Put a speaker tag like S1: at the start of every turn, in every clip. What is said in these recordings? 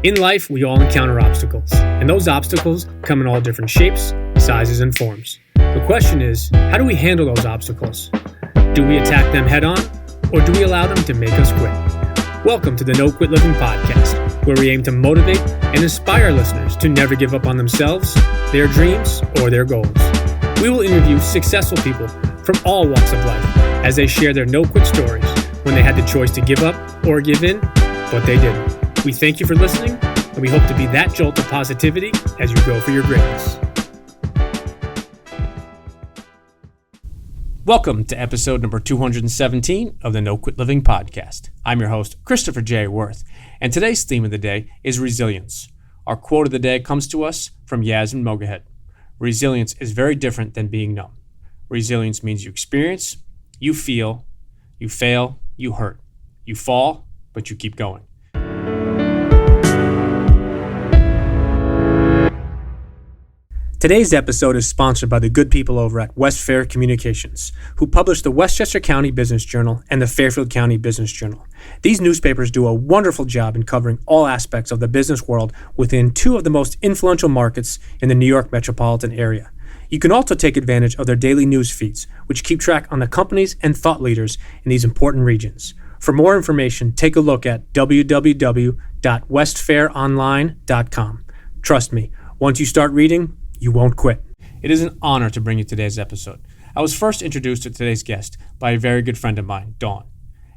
S1: In life, we all encounter obstacles, and those obstacles come in all different shapes, sizes, and forms. The question is, how do we handle those obstacles? Do we attack them head on, or do we allow them to make us quit? Welcome to the No Quit Living podcast, where we aim to motivate and inspire listeners to never give up on themselves, their dreams, or their goals. We will interview successful people from all walks of life as they share their no-quit stories when they had the choice to give up or give in, but they didn't. We thank you for listening, and we hope to be that jolt of positivity as you go for your greatness. Welcome to episode number 217 of the No Quit Living podcast. I'm your host, Christopher J. Worth, and today's theme of the day is resilience. Our quote of the day comes to us from Yasmin Mogahed. Resilience is very different than being numb. Resilience means you experience, you feel, you fail, you hurt. You fall, but you keep going. Today's episode is sponsored by the good people over at West Fair Communications, who publish the Westchester County Business Journal and the Fairfield County Business Journal. These newspapers do a wonderful job in covering all aspects of the business world within two of the most influential markets in the New York metropolitan area. You can also take advantage of their daily news feeds, which keep track on the companies and thought leaders in these important regions. For more information, take a look at www.westfaironline.com. Trust me, once you start reading, you won't quit. It is an honor to bring you today's episode. I was first introduced to today's guest by a very good friend of mine, Dawn.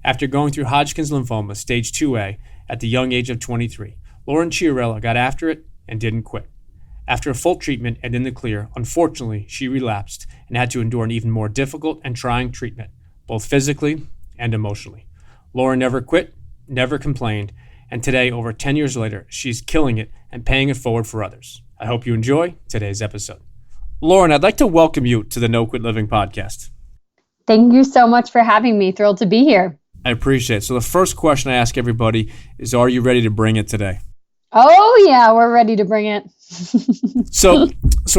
S1: After going through Hodgkin's lymphoma, stage 2A, at the young age of 23, Lauren Chiarello got after it and didn't quit. After a full treatment and in the clear, unfortunately, she relapsed and had to endure an even more difficult and trying treatment, both physically and emotionally. Lauren never quit, never complained, and today, over 10 years later, she's killing it and paying it forward for others. I hope you enjoy today's episode. Lauren, I'd like to welcome you to the No Quit Living podcast.
S2: Thank you so much for having me. Thrilled to be here.
S1: I appreciate it. So the first question I ask everybody is, are you ready to bring it today?
S2: Oh, yeah, we're ready to bring it.
S1: So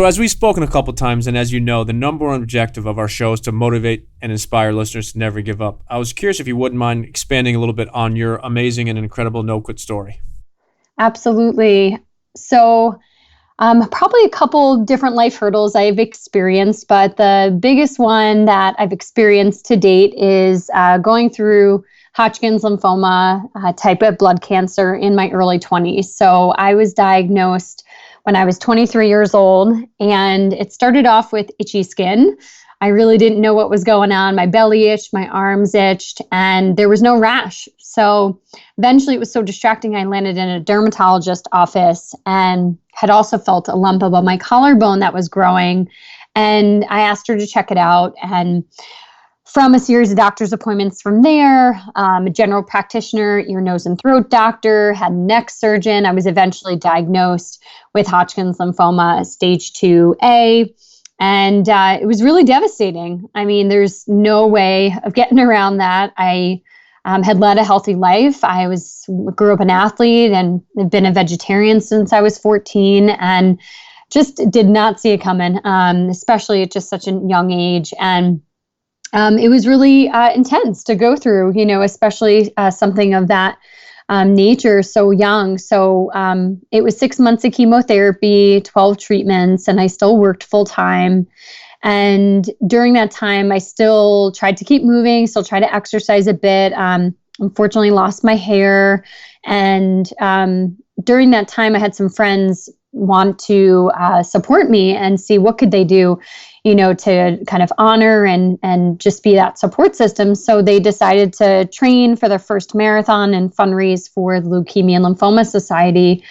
S1: as we've spoken a couple times, and as you know, the number one objective of our show is to motivate and inspire listeners to never give up. I was curious if you wouldn't mind expanding a little bit on your amazing and incredible no-quit story.
S2: Absolutely. So probably a couple different life hurdles I've experienced, but the biggest one that I've experienced to date is going through Hodgkin's lymphoma, type of blood cancer in my early 20s. So I was diagnosed when I was 23 years old, and it started off with itchy skin. I really didn't know what was going on. My belly itched, my arms itched, and there was no rash. So eventually it was so distracting, I landed in a dermatologist office and had also felt a lump above my collarbone that was growing. And I asked her to check it out. And from a series of doctor's appointments from there, a general practitioner, ear, nose, and throat doctor, had a neck surgeon, I was eventually diagnosed with Hodgkin's lymphoma, stage 2A. And it was really devastating. I mean, there's no way of getting around that. I had led a healthy life. I grew up an athlete and have been a vegetarian since I was 14, and just did not see it coming, especially at just such a young age. And it was really intense to go through, especially something of that nature so young. So it was 6 months of chemotherapy, 12 treatments, and I still worked full time. And during that time, I still tried to keep moving, still try to exercise a bit. Unfortunately, lost my hair. And during that time, I had some friends want to support me and see what could they do, to kind of honor and just be that support system. So they decided to train for their first marathon and fundraise for the Leukemia and Lymphoma Society.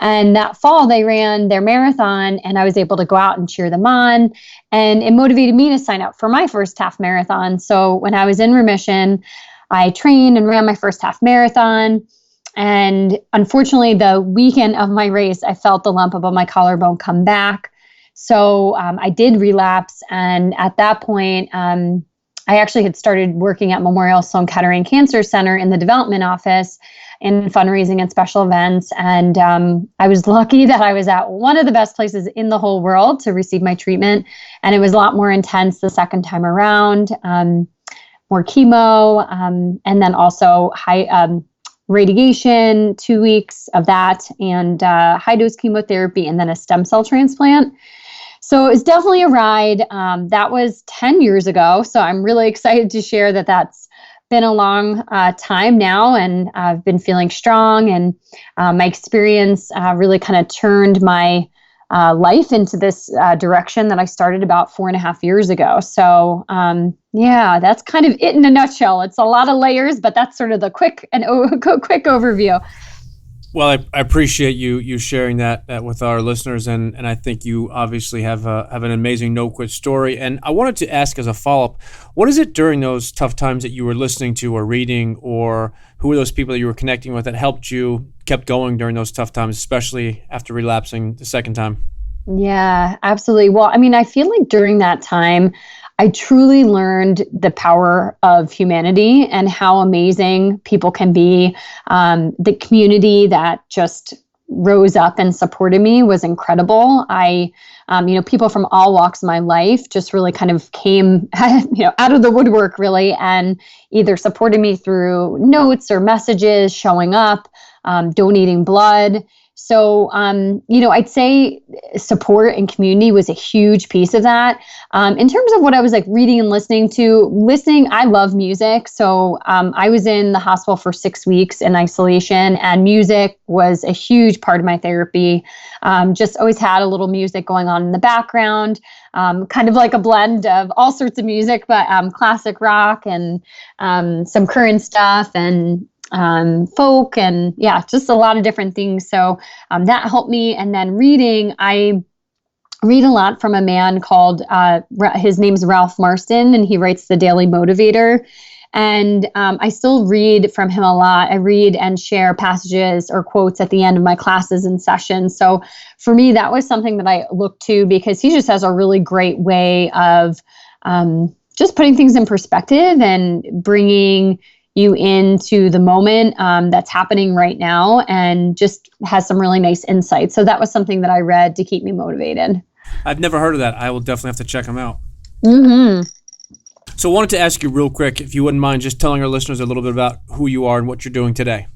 S2: And that fall, they ran their marathon, and I was able to go out and cheer them on. And it motivated me to sign up for my first half marathon. So when I was in remission, I trained and ran my first half marathon. And unfortunately, the weekend of my race, I felt the lump above my collarbone come back. So I did relapse. And at that point, I actually had started working at Memorial Sloan Kettering Cancer Center in the development office in fundraising and special events. And I was lucky that I was at one of the best places in the whole world to receive my treatment. And it was a lot more intense the second time around, more chemo, and then also high radiation, 2 weeks of that, and high dose chemotherapy, and then a stem cell transplant. So it was definitely a ride. That was 10 years ago. So I'm really excited to share that that's been a long time now, and I've been feeling strong, and my experience really kind of turned my life into this direction that I started about 4.5 years ago. So yeah, that's kind of it in a nutshell. It's a lot of layers, but that's sort of the quick overview.
S1: Well, I appreciate you sharing that with our listeners, and I think you obviously have an amazing no-quit story. And I wanted to ask as a follow-up, what is it during those tough times that you were listening to or reading, or who were those people that you were connecting with that helped you kept going during those tough times, especially after relapsing the second time?
S2: Yeah, absolutely. Well, I mean, I feel like during that time, I truly learned the power of humanity and how amazing people can be. The community that just rose up and supported me was incredible. People from all walks of my life just really kind of came, out of the woodwork really, and either supported me through notes or messages, showing up, donating blood. So, I'd say support and community was a huge piece of that. In terms of what I was like reading and listening, I love music. So I was in the hospital for 6 weeks in isolation, and music was a huge part of my therapy. Just always had a little music going on in the background, kind of like a blend of all sorts of music, but classic rock and some current stuff and folk, and yeah, just a lot of different things. So that helped me. And then reading, I read a lot from a man called, his name's Ralph Marston, and he writes The Daily Motivator. And I still read from him a lot. I read and share passages or quotes at the end of my classes and sessions. So for me, that was something that I look to, because he just has a really great way of just putting things in perspective and bringing you into the moment that's happening right now, and just has some really nice insights. So that was something that I read to keep me motivated.
S1: I've never heard of that. I will definitely have to check them out.
S2: Mm-hmm.
S1: So I wanted to ask you real quick, if you wouldn't mind just telling our listeners a little bit about who you are and what you're doing today.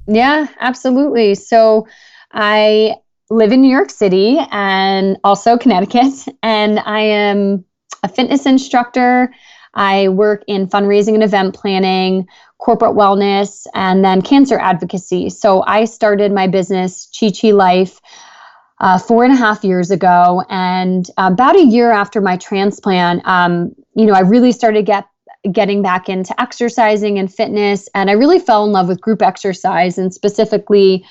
S2: Yeah, absolutely. So I live in New York City and also Connecticut, and I am a fitness instructor. I work in fundraising and event planning, corporate wellness, and then cancer advocacy. So I started my business, Chi Life, 4.5 years ago. And about a year after my transplant, I really started getting back into exercising and fitness. And I really fell in love with group exercise, and specifically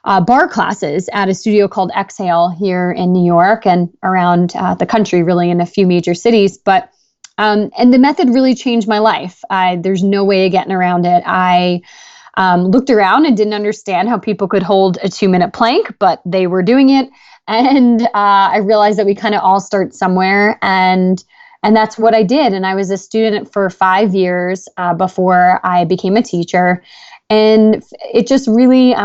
S2: bar classes at a studio called Exhale here in New York and around the country, really in a few major cities. But and the method really changed my life. There's no way of getting around it. I looked around and didn't understand how people could hold a 2-minute plank, but they were doing it. And I realized that we kind of all start somewhere. And that's what I did. And I was a student for 5 years before I became a teacher. And it just really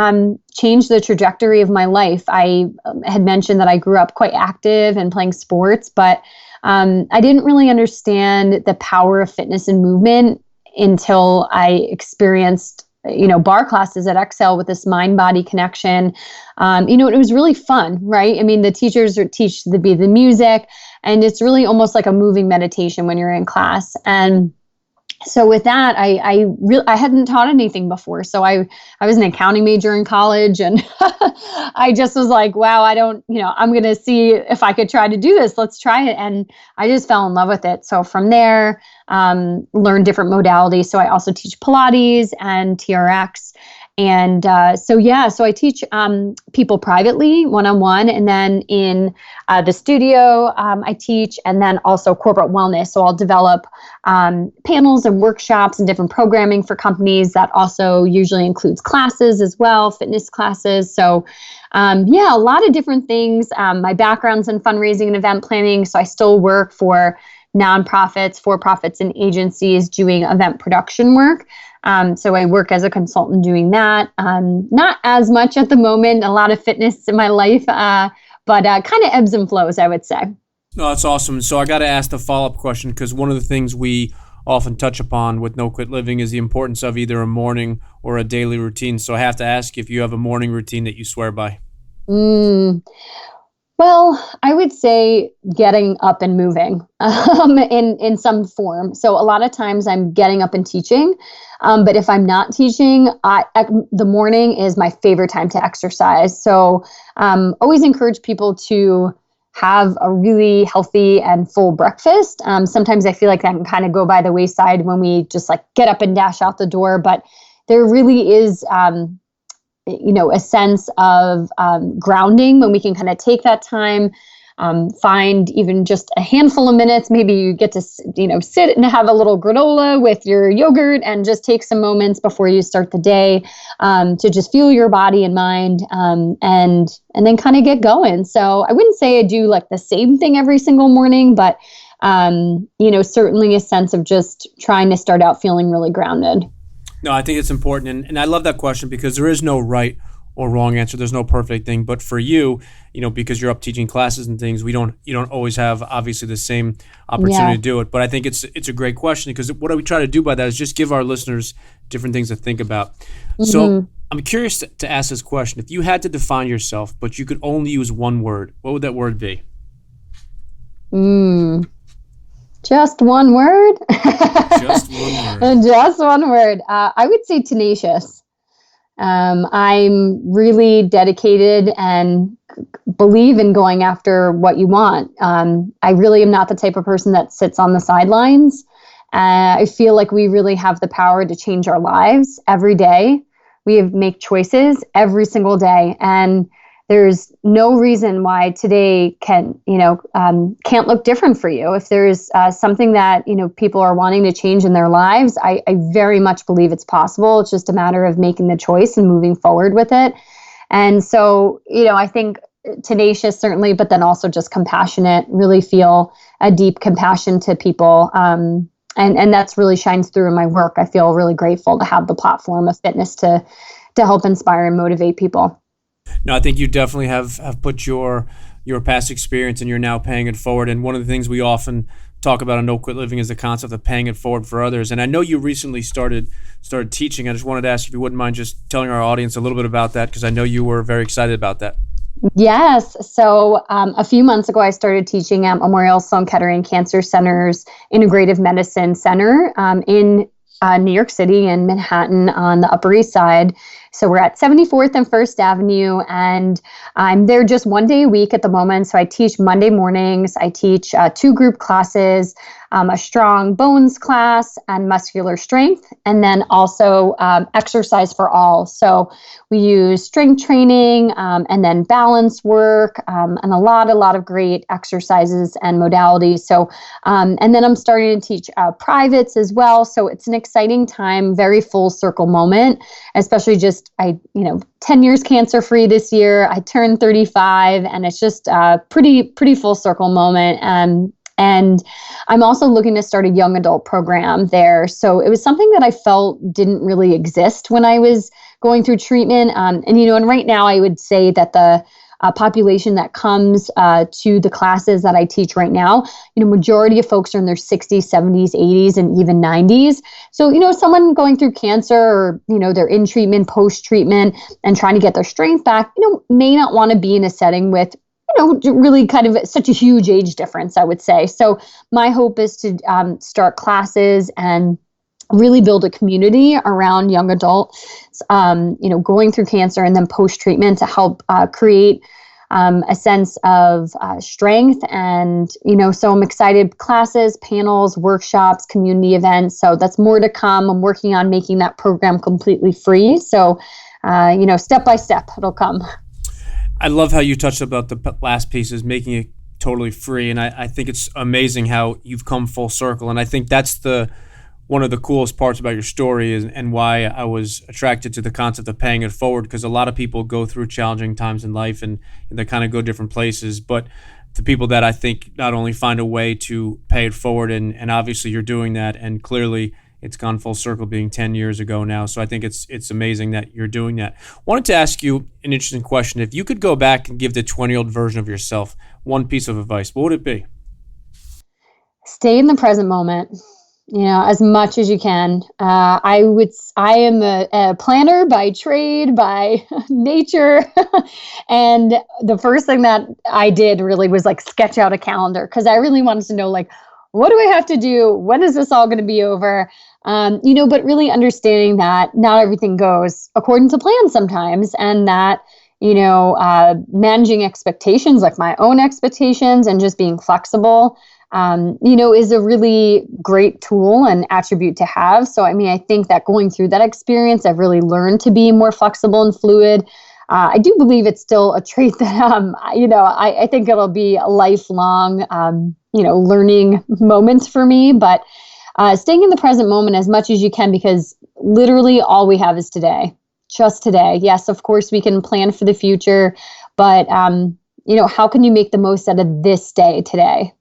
S2: changed the trajectory of my life. I had mentioned that I grew up quite active and playing sports, but I didn't really understand the power of fitness and movement until I experienced, bar classes at Excel with this mind-body connection. It was really fun, right? I mean, the teachers teach the music, and it's really almost like a moving meditation when you're in class. And so with that, I hadn't taught anything before. So I was an accounting major in college, and I just was like, wow, I'm going to see if I could try to do this. Let's try it. And I just fell in love with it. So from there, learned different modalities. So I also teach Pilates and TRX. And so I teach people privately, one-on-one, and then in the studio, I teach, and then also corporate wellness. So I'll develop panels and workshops and different programming for companies that also usually includes classes as well, fitness classes. So a lot of different things. My background's in fundraising and event planning, so I still work for nonprofits, for-profits, and agencies doing event production work. So I work as a consultant doing that. Not as much at the moment, a lot of fitness in my life, but kind of ebbs and flows, I would say.
S1: No, that's awesome. So I got to ask the follow-up question, because one of the things we often touch upon with No Quit Living is the importance of either a morning or a daily routine. So I have to ask if you have a morning routine that you swear by.
S2: Well, I would say getting up and moving in some form. So a lot of times I'm getting up and teaching, but if I'm not teaching, the morning is my favorite time to exercise. So always encourage people to have a really healthy and full breakfast. Sometimes I feel like that can kind of go by the wayside when we just like get up and dash out the door, but there really is a sense of grounding when we can kind of take that time, find even just a handful of minutes. Maybe you get to, sit and have a little granola with your yogurt and just take some moments before you start the day to just fuel your body and mind and then kind of get going. So I wouldn't say I do like the same thing every single morning, but, certainly a sense of just trying to start out feeling really grounded.
S1: No, I think it's important. And I love that question because there is no right or wrong answer. There's no perfect thing. But for you, because you're up teaching classes and things, you don't always have obviously the same opportunity to do it. But I think it's a great question because what we try to do by that is just give our listeners different things to think about. Mm-hmm. So I'm curious to ask this question. If you had to define yourself, but you could only use one word, what would that word be?
S2: Just one word?
S1: Just one word.
S2: Just one word. I would say tenacious. I'm really dedicated and believe in going after what you want. I really am not the type of person that sits on the sidelines. I feel like we really have the power to change our lives every day. We make choices every single day. And there's no reason why today can't look different for you. If there's something that, people are wanting to change in their lives, I very much believe it's possible. It's just a matter of making the choice and moving forward with it. And so, I think tenacious certainly, but then also just compassionate, really feel a deep compassion to people. And that's really shines through in my work. I feel really grateful to have the platform of fitness to help inspire and motivate people.
S1: No, I think you definitely have put your past experience and you're now paying it forward. And one of the things we often talk about on No Quit Living is the concept of paying it forward for others. And I know you recently started teaching. I just wanted to ask if you wouldn't mind just telling our audience a little bit about that because I know you were very excited about that.
S2: Yes. So a few months ago, I started teaching at Memorial Sloan Kettering Cancer Center's Integrative Medicine Center in New York City in Manhattan on the Upper East Side. So we're at 74th and 1st Avenue, and I'm there just one day a week at the moment. So I teach Monday mornings. I teach 2 group classes, a strong bones class and muscular strength, and then also exercise for all. So we use strength training and then balance work and a lot of great exercises and modalities. So and then I'm starting to teach privates as well. So it's an exciting time, very full circle moment, especially just 10 years cancer free this year. I turned 35 and it's just a pretty full circle moment. And I'm also looking to start a young adult program there. So it was something that I felt didn't really exist when I was going through treatment. And right now I would say that the population that comes to the classes that I teach right now, majority of folks are in their 60s, 70s, 80s, and even 90s. So, someone going through cancer or, they're in treatment, post-treatment, and trying to get their strength back, may not want to be in a setting with really kind of such a huge age difference, I would say. So my hope is to start classes and really build a community around young adults, going through cancer and then post-treatment to help create a sense of strength. And, so I'm excited. Classes, panels, workshops, community events. So that's more to come. I'm working on making that program completely free. So, step by step, it'll come.
S1: I love how you touched about the last piece is making it totally free. And I think it's amazing how you've come full circle. And I think that's one of the coolest parts about your story and why I was attracted to the concept of paying it forward, because a lot of people go through challenging times in life and they kind of go different places. But the people that I think not only find a way to pay it forward, and obviously you're doing that, and clearly it's gone full circle being 10 years ago now. So I think it's amazing that you're doing that. Wanted to ask you an interesting question. If you could go back and give the 20-year-old version of yourself one piece of advice, what would it be?
S2: Stay in the present moment. as much as you can. I am a planner by trade, by nature. And the first thing that I did really was like sketch out a calendar because I really wanted to know, like, what do I have to do? When is this all going to be over? But really understanding that not everything goes according to plan sometimes, and that, managing expectations, like my own expectations, and just being flexible, is a really great tool and attribute to have. So, I think that going through that experience, I've really learned to be more flexible and fluid. I do believe it's still a trait that, I think it'll be a lifelong, learning moments for me, but staying in the present moment as much as you can, because literally all we have is today, just today. Yes, of course, we can plan for the future, but, how can you make the most out of this day today?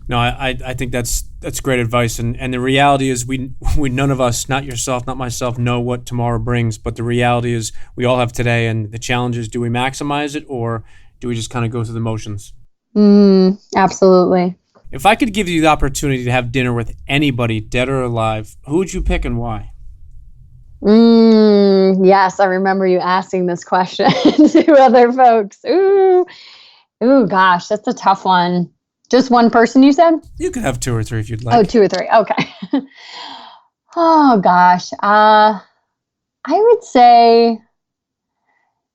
S1: No, I think that's great advice. And the reality is we none of us, not yourself, not myself, know what tomorrow brings. But the reality is we all have today. And the challenge is, do we maximize it, or do we just kind of go through the motions?
S2: Absolutely.
S1: If I could give you the opportunity to have dinner with anybody, dead or alive, who would you pick and why?
S2: Yes, I remember you asking this question to other folks. Ooh, gosh, that's a tough one. Just one person, you said?
S1: You could have two or three if you'd like.
S2: Oh, two or three. Okay. Oh, gosh. I would say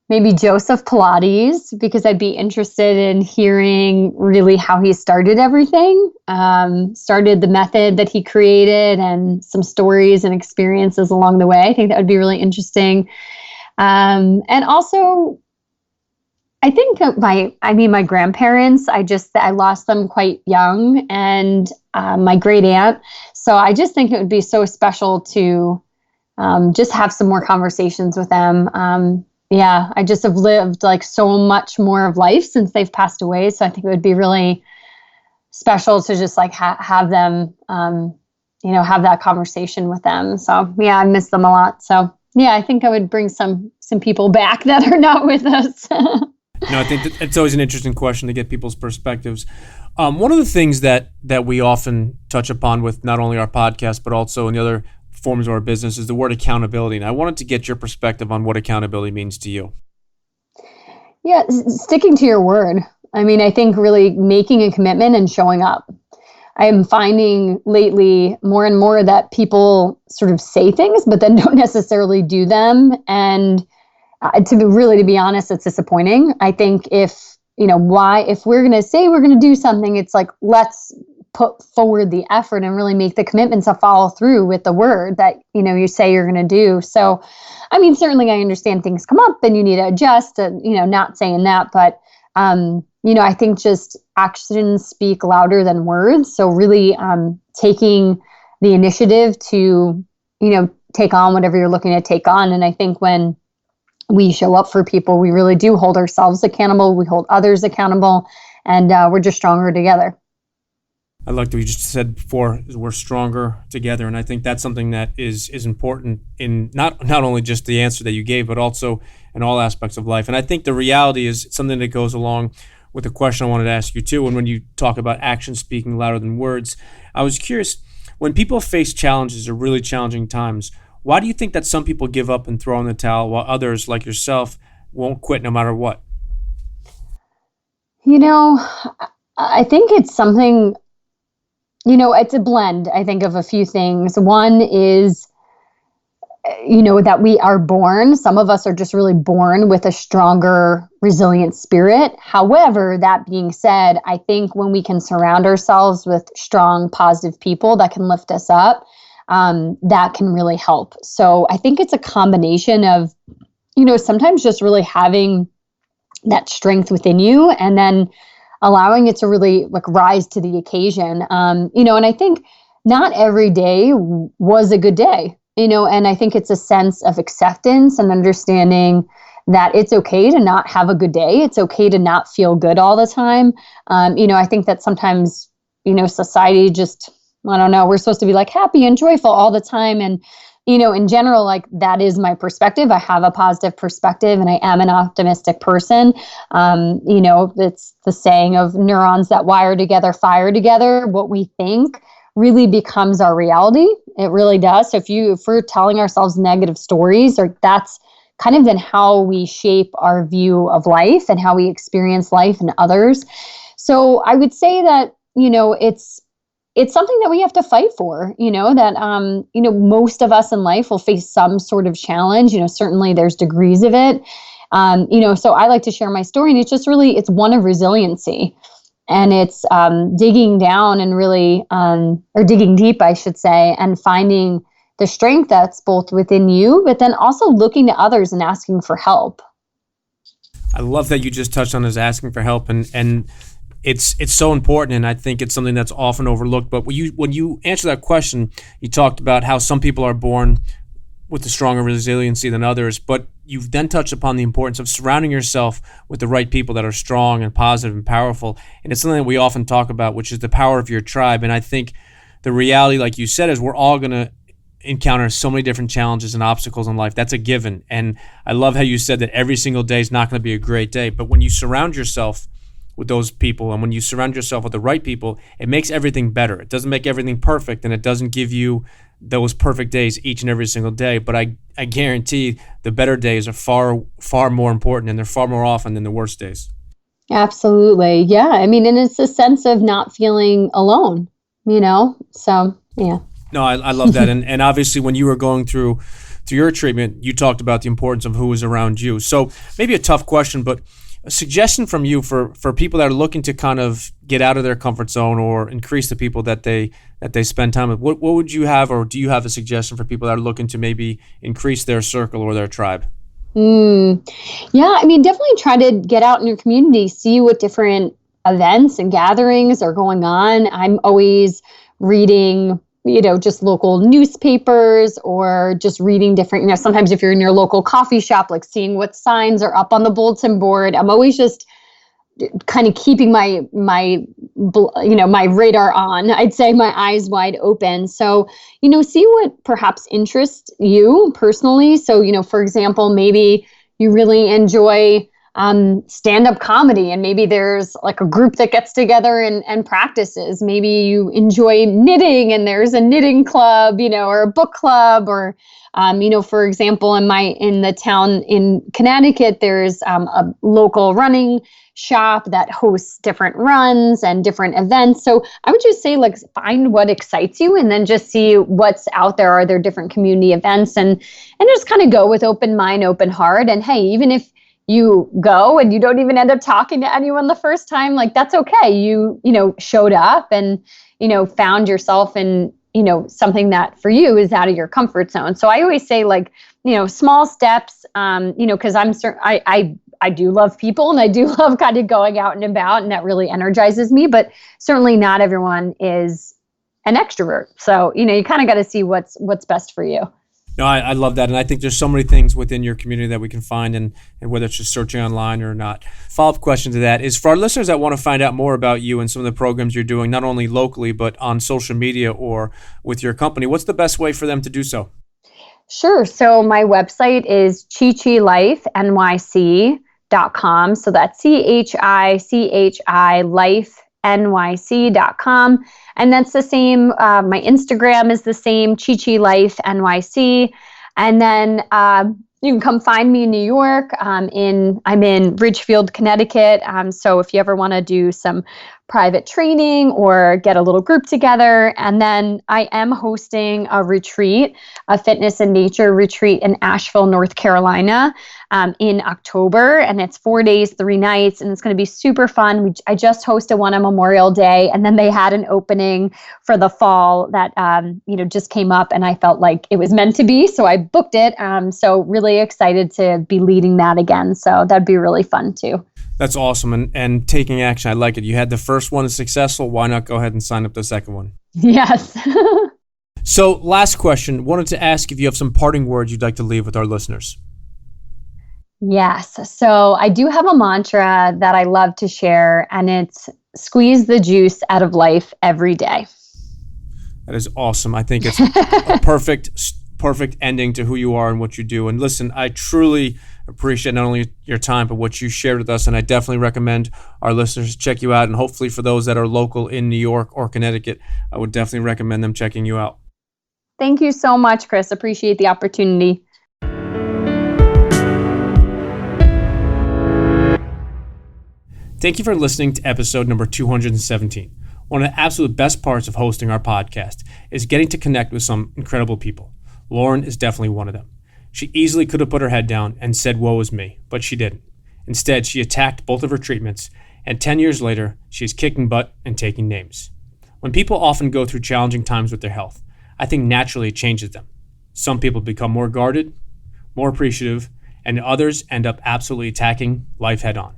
S2: maybe Joseph Pilates, because I'd be interested in hearing really how he started everything, started the method that he created, and some stories and experiences along the way. I think that would be really interesting. And also, I think my grandparents, I lost them quite young, and my great aunt. So I just think it would be so special to just have some more conversations with them. I just have lived like so much more of life since they've passed away. So I think it would be really special to just like have them, have that conversation with them. So I miss them a lot. So I think I would bring some people back that are not with us.
S1: No, I think it's always an interesting question to get people's perspectives. One of the things that we often touch upon with not only our podcast, but also in the other forms of our business is the word accountability. And I wanted to get your perspective on what accountability means to you.
S2: Yeah, sticking to your word. I think really making a commitment and showing up. I am finding lately more and more that people sort of say things, but then don't necessarily do them. And to be honest, it's disappointing. I think if we're going to say we're going to do something, it's like, let's put forward the effort and really make the commitment to follow through with the word that, you say you're going to do. So, certainly I understand things come up and you need to adjust and, not saying that, but, I think just actions speak louder than words. So really, taking the initiative to, take on whatever you're looking to take on. And I think when we show up for people, we really do hold ourselves accountable. We hold others accountable, and we're just stronger together.
S1: I like what you just said before, is we're stronger together. And I think that's something that is important in not only just the answer that you gave, but also in all aspects of life. And I think the reality is something that goes along with the question I wanted to ask you too. And when you talk about action speaking louder than words, I was curious, when people face challenges or really challenging times, why do you think that some people give up and throw in the towel while others, like yourself, won't quit no matter what?
S2: I think it's something, it's a blend, I think, of a few things. One is, that we are born. Some of us are just really born with a stronger, resilient spirit. However, that being said, I think when we can surround ourselves with strong, positive people that can lift us up, that can really help. So I think it's a combination of, sometimes just really having that strength within you and then allowing it to really like rise to the occasion. And I think not every day was a good day, and I think it's a sense of acceptance and understanding that it's okay to not have a good day. It's okay to not feel good all the time. I think that sometimes, society just, I don't know, we're supposed to be like happy and joyful all the time. And, in general, like that is my perspective. I have a positive perspective and I am an optimistic person. It's the saying of neurons that wire together, fire together. What we think really becomes our reality. It really does. So if we're telling ourselves negative stories, or that's kind of then how we shape our view of life and how we experience life and others. So I would say that, it's something that we have to fight for, that, most of us in life will face some sort of challenge. Certainly there's degrees of it. So I like to share my story, and it's one of resiliency. And it's digging down and really, or digging deep, I should say, and finding the strength that's both within you, but then also looking to others and asking for help.
S1: I love that you just touched on is asking for help, and it's so important, and I think it's something that's often overlooked. But when you answer that question, you talked about how some people are born with a stronger resiliency than others, but you've then touched upon the importance of surrounding yourself with the right people that are strong and positive and powerful. And it's something that we often talk about, which is the power of your tribe. And I think the reality, like you said, is we're all going to encounter so many different challenges and obstacles in life. That's a given. And I love how you said that every single day is not going to be a great day. But when you surround yourself with those people, and when you surround yourself with the right people, it makes everything better. It doesn't make everything perfect, and it doesn't give you those perfect days each and every single day. But I guarantee the better days are far, far more important, and they're far more often than the worst days.
S2: Absolutely. Yeah. I mean, and it's a sense of not feeling alone, So, yeah.
S1: No, I love that. And obviously when you were going through your treatment, you talked about the importance of who was around you. So maybe a tough question, but a suggestion from you for people that are looking to kind of get out of their comfort zone or increase the people that they spend time with. What would you have, or do you have a suggestion for people that are looking to maybe increase their circle or their tribe?
S2: Yeah, I mean, definitely try to get out in your community, see what different events and gatherings are going on. I'm always reading, just local newspapers, or just reading different, sometimes if you're in your local coffee shop, like seeing what signs are up on the bulletin board. I'm always just kind of keeping my radar on, I'd say, my eyes wide open. So, see what perhaps interests you personally. So, for example, maybe you really enjoy stand-up comedy, and maybe there's like a group that gets together and practices. Maybe you enjoy knitting, and there's a knitting club, or a book club, or for example, in the town in Connecticut, there's a local running shop that hosts different runs and different events. So I would just say, like, find what excites you, and then just see what's out there. Are there different community events, and just kind of go with open mind, open heart. And hey, even if you go and you don't even end up talking to anyone the first time, like, that's okay. You showed up and, found yourself in, something that for you is out of your comfort zone. So I always say, like, small steps, because I do love people, and I do love kind of going out and about, and that really energizes me, but certainly not everyone is an extrovert. So, you kind of got to see what's best for you.
S1: No, I love that. And I think there's so many things within your community that we can find, and whether it's just searching online or not. Follow-up question to that is, for our listeners that want to find out more about you and some of the programs you're doing, not only locally, but on social media or with your company, what's the best way for them to do so?
S2: Sure. So my website is chichilifenyc.com. So that's CHICHI lifenyc.com. And that's the same. My Instagram is the same, Chichi Life NYC. And then you can come find me in New York. I'm in Ridgefield, Connecticut. So if you ever want to do some private training or get a little group together. And then I am hosting a retreat, a fitness and nature retreat in Asheville, North Carolina, in October. And it's 4 days, 3 nights, and it's going to be super fun. I just hosted one on Memorial Day, and then they had an opening for the fall that, just came up, and I felt like it was meant to be. So I booked it. So really excited to be leading that again. So that'd be really fun too.
S1: That's awesome. And taking action, I like it. You had the first one is successful. Why not go ahead and sign up the second one?
S2: Yes.
S1: So last question, wanted to ask if you have some parting words you'd like to leave with our listeners.
S2: Yes. So I do have a mantra that I love to share, and it's squeeze the juice out of life every day.
S1: That is awesome. I think it's a perfect ending to who you are and what you do. And listen, I truly Appreciate not only your time, but what you shared with us. And I definitely recommend our listeners check you out. And hopefully for those that are local in New York or Connecticut, I would definitely recommend them checking you out.
S2: Thank you so much, Chris. Appreciate the opportunity.
S1: Thank you for listening to episode number 217. One of the absolute best parts of hosting our podcast is getting to connect with some incredible people. Lauren is definitely one of them. She easily could have put her head down and said, woe is me, but she didn't. Instead, she attacked both of her treatments, and 10 years later, she is kicking butt and taking names. When people often go through challenging times with their health, I think naturally it changes them. Some people become more guarded, more appreciative, and others end up absolutely attacking life head on.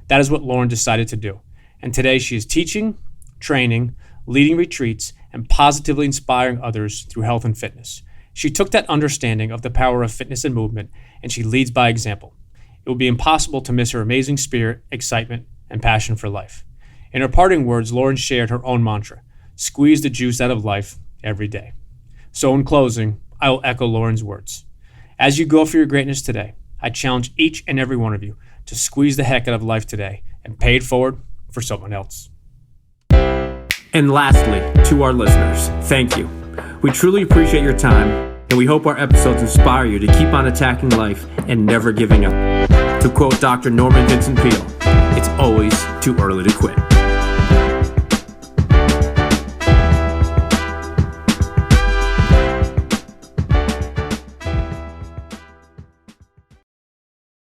S1: That is what Lauren decided to do. And today she is teaching, training, leading retreats, and positively inspiring others through health and fitness. She took that understanding of the power of fitness and movement, and she leads by example. It would be impossible to miss her amazing spirit, excitement, and passion for life. In her parting words, Lauren shared her own mantra: squeeze the juice out of life every day. So in closing, I will echo Lauren's words. As you go for your greatness today, I challenge each and every one of you to squeeze the heck out of life today and pay it forward for someone else. And lastly, to our listeners, thank you. We truly appreciate your time, and we hope our episodes inspire you to keep on attacking life and never giving up. To quote Dr. Norman Vincent Peale, it's always too early to quit.